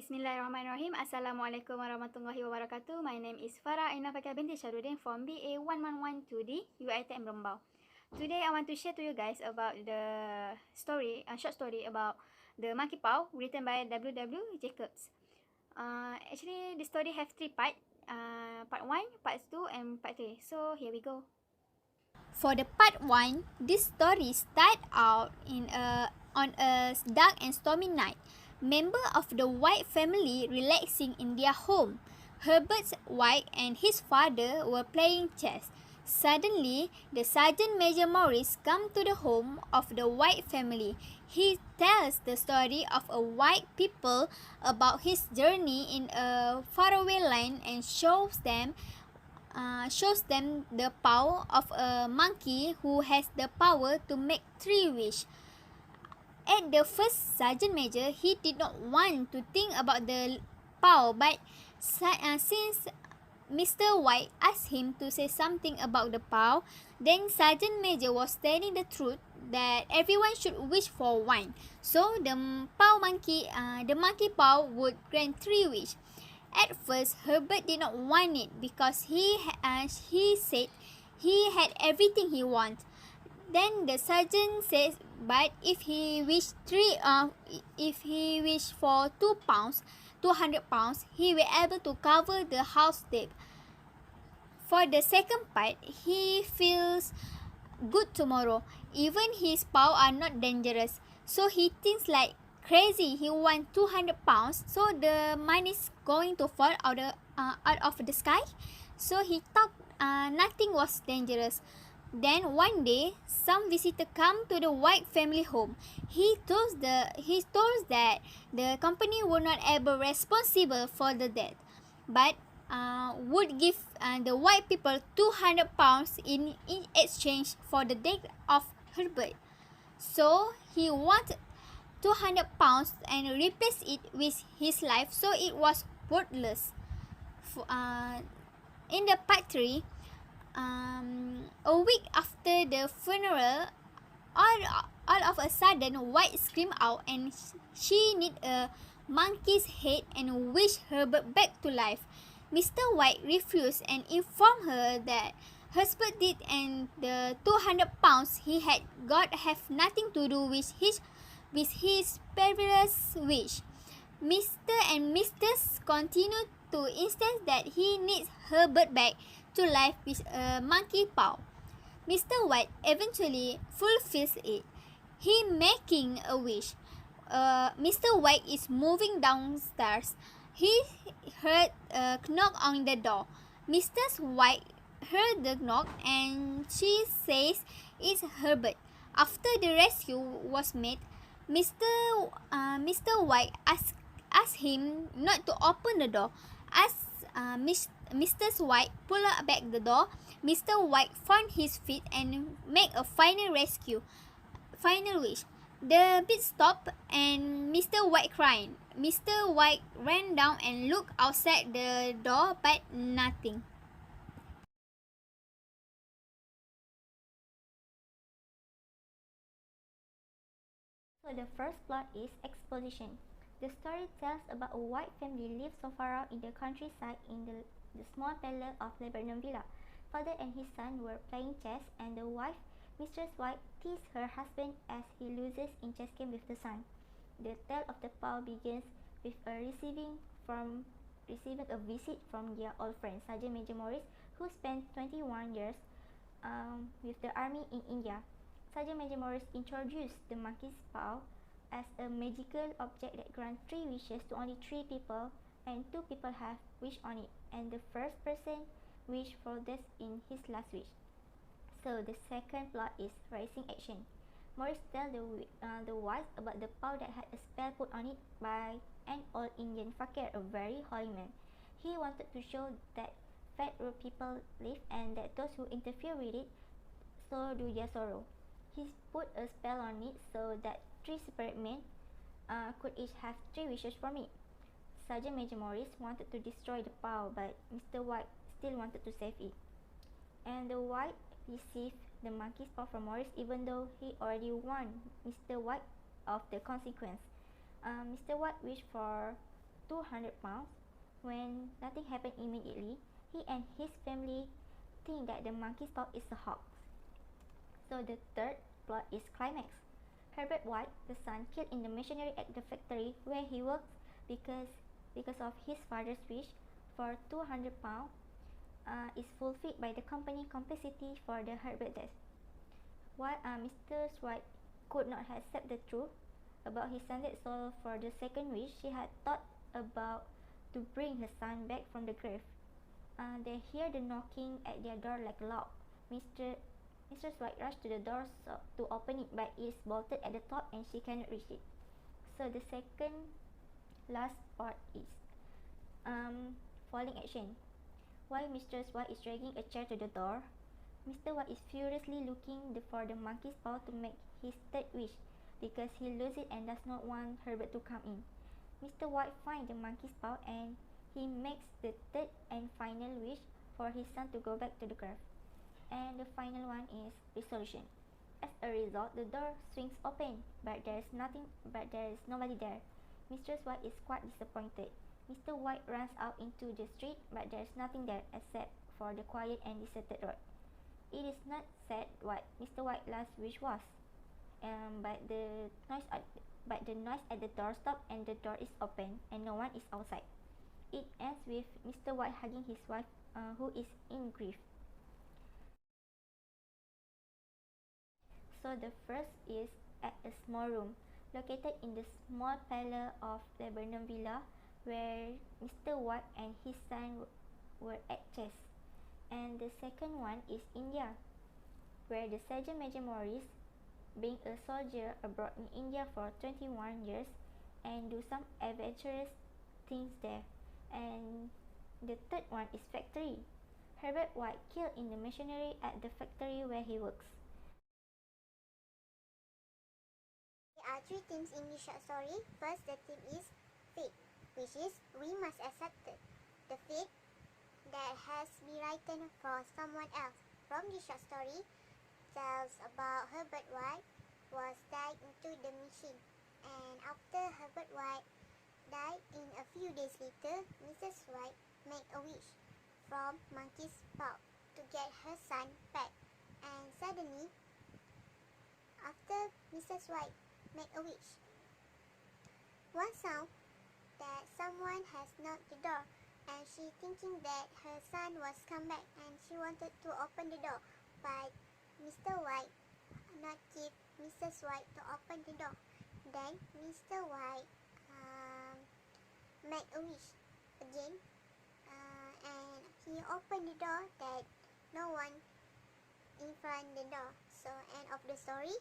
Bismillahirrahmanirrahim. Assalamualaikum warahmatullahi wabarakatuh. My name is Farah Aina Fakir binti Syarudin from BA 1112D UiTM Rembau. Today I want to share to you guys about the story, a short story about the Monkey Paw written by W.W. Jacobs. Actually, the story have three parts. Part 1, part 2 and part 3. So here we go. For the part 1, this story starts out on a dark and stormy night. Member of the White family relaxing in their home. Herbert White and his father were playing chess. Suddenly, the Sergeant Major Morris come to the home of the White family. He tells the story of a white people about his journey in a faraway land and shows them the paw of a monkey who has the power to make 3 wishes. At the first, Sergeant Major, he did not want to think about the paw, but since Mr. White asked him to say something about the paw, then Sergeant Major was telling the truth that everyone should wish for one. So the monkey paw would grant 3 wishes. At first, Herbert did not want it because he said he had everything he wanted. Then the sergeant says, but if he wished for £200, he will able to cover the house debt. For the second part, he feels good tomorrow. Even his paws are not dangerous, so he thinks like crazy. He wants £200, so the money is going to fall out of the sky. So he thought nothing was dangerous. Then one day, some visitor come to the White family home. He told that the company were not able responsible for the debt, but would give the white people £200 in exchange for the debt of Herbert. So he wanted £200 and replace it with his life, so it was worthless. In the part 3, a week after the funeral, all of a sudden White screamed out and she need a monkey's head and wished Herbert back to life. Mr. White refused and informed her that Herbert did and the £200 he had got have nothing to do with his previous wish. Mr. and Mrs. continued to insist that he needs Herbert back to life with a monkey paw. Mr. White eventually fulfills it. He making a wish. Mr. White is moving downstairs. He heard a knock on the door. Mrs. White heard the knock and she says it's Herbert. After the rescue was made, Mr. White asked him not to open the door. As Mrs. White pulled back the door, Mr. White found his feet and made a final wish. The beat stopped and Mr. White cried. Mr. White ran down and looked outside the door, but nothing. So the first plot is exposition. The story tells about a white family lives so far out in the countryside in the small palace of Lebanon Villa. Father and his son were playing chess, and the wife, Mistress White, teased her husband as he loses in chess game with the son. The tale of the paw begins with receiving a visit from their old friend Sergeant Major Morris, who spent 21 years with the army in India. Sergeant Major Morris introduced the Monkey'S Paw as a magical object that grants 3 wishes to only 3 people, and 2 people have wished on it, and the first person wished for this in his last wish. So the second plot is rising action. Morris tells the wife about the paw that had a spell put on it by an old Indian fakir, a very holy man. He wanted to show that fat rude people live and that those who interfere with it so do their sorrow. He put a spell on it so that 3 separate men could each have 3 wishes from it. Sergeant Major Morris wanted to destroy the paw, but Mr. White still wanted to save it. And the White received the Monkey'S Paw from Morris, even though he already warned Mr. White of the consequence. Mr. White wished for £200. When nothing happened immediately, he and his family think that the monkey's paw is a hoax. So the third plot is climax. Herbert White, the son killed in the machinery at the factory where he works because of his father's wish for £200, is fulfilled by the company complicity for the Herbert death. While Mr. White could not accept the truth about his son's soul for the second wish, she had thought about to bring her son back from the grave. They hear the knocking at their door like loud. Mrs. White rushed to the door to open it, but it is bolted at the top and she cannot reach it. So the second last part is falling action. While Mr. White is dragging a chair to the door, Mr. White is furiously looking for the monkey's paw to make his third wish because he loses it and does not want Herbert to come in. Mr. White finds the monkey's paw and he makes the third and final wish for his son to go back to the grave. And the final one is resolution. As a result, the door swings open, but there is nobody there. Mr. White is quite disappointed. Mr. White runs out into the street, but there is nothing there except for the quiet and deserted road. It is not said what Mr. White's last wish was, but the noise at the door stopped and the door is open and no one is outside. It ends with Mr. White hugging his wife, who is in grief. So the first is at a small room located in the small parlour of Laburnum Villa, where Mr. White and his son were at chess. And the second one is India, where the Sergeant Major Morris, being a soldier abroad in India for 21 years, and do some adventurous things there. And the third one is factory. Herbert White killed in the machinery at the factory where he works. There are three themes in this short story. First, the theme is fate, which is we must accept the fate that has been written for someone else. From this short story, tells about Herbert White was died into the machine, and after Herbert White died, in a few days later, Mrs. White made a wish from Monkey's Paw to get her son back. And suddenly, after Mrs. White made a wish, one sound that someone has knocked the door, and she thinking that her son was come back and she wanted to open the door, but Mr. White not give Mrs. White to open the door. Then Mr. White made a wish again, and he opened the door that no one in front the door. So end of the story.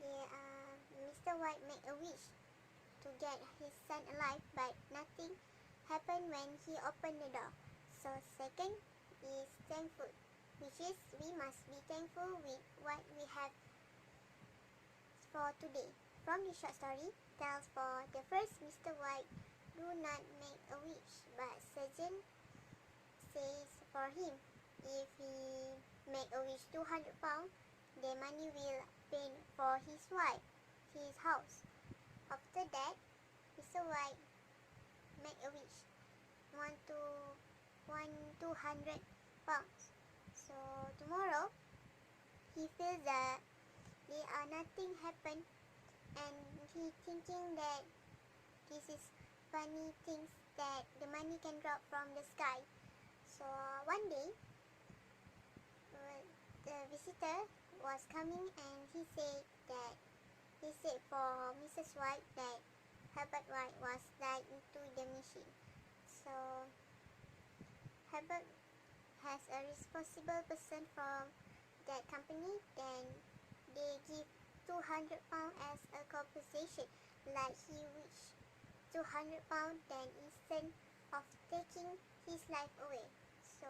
Mr. White made a wish to get his son alive, but nothing happened when he opened the door. So second is thankful, which is we must be thankful with what we have for today. From the short story tells for the first, Mr. White do not make a wish, but surgeon says for him, if he make a wish £200, the money will pay for his wife, his house. After that, Mr. White make a wish, want £200. So tomorrow, he feels that nothing happened, and he thinking that this is funny things that the money can drop from the sky. So one day, the visitor was coming and he said for Mrs. White that Herbert White was died into the machine. So Herbert has a responsible person from that company, then they give £200 as a compensation, like he wished £200, then instead of taking his life away. So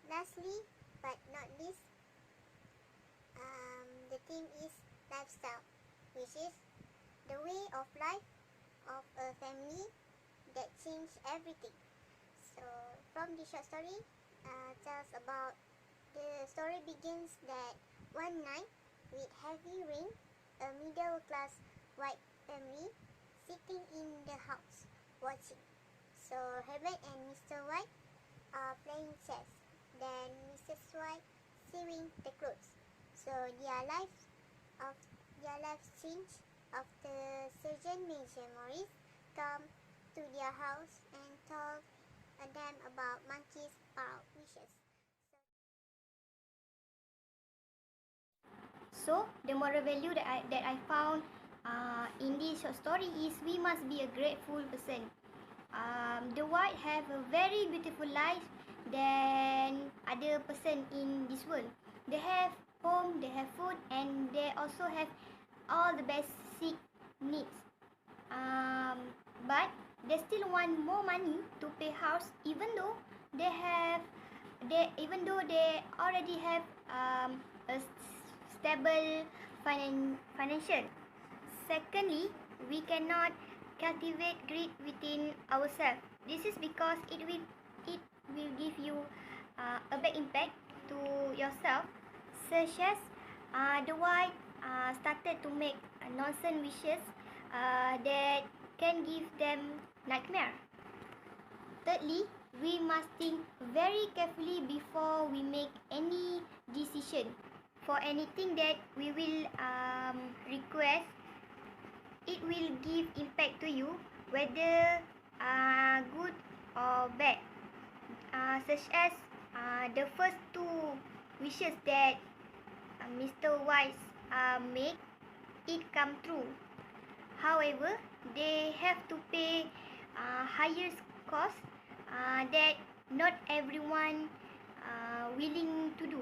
lastly but not least, the theme is lifestyle, which is the way of life of a family that changed everything. So from the short story tells about, the story begins that one night with heavy rain, a middle class white family sitting So Herbert and Mr. White are playing chess. Then Mrs. White sewing the clothes. So their lives change after Sergeant Major Morris come to their house and told them about Monkey's Paw wishes. So the moral value that I found in this short story is we must be a grateful person. The white have a very beautiful life than other person in this world. They have home, they have food, and they also have all the basic needs. But they still want more money to pay house, even though they already have a stable financial. Secondly, we cannot cultivate greed within ourselves. This is because it will give you a bad impact to yourself, such as the white started to make nonsense wishes that can give them nightmare. Thirdly, we must think very carefully before we make any decision for anything that we will request. It will give impact to you, whether good or bad, such as the first two wishes that Mr. Wise made, it come true. However, they have to pay higher cost that not everyone willing to do.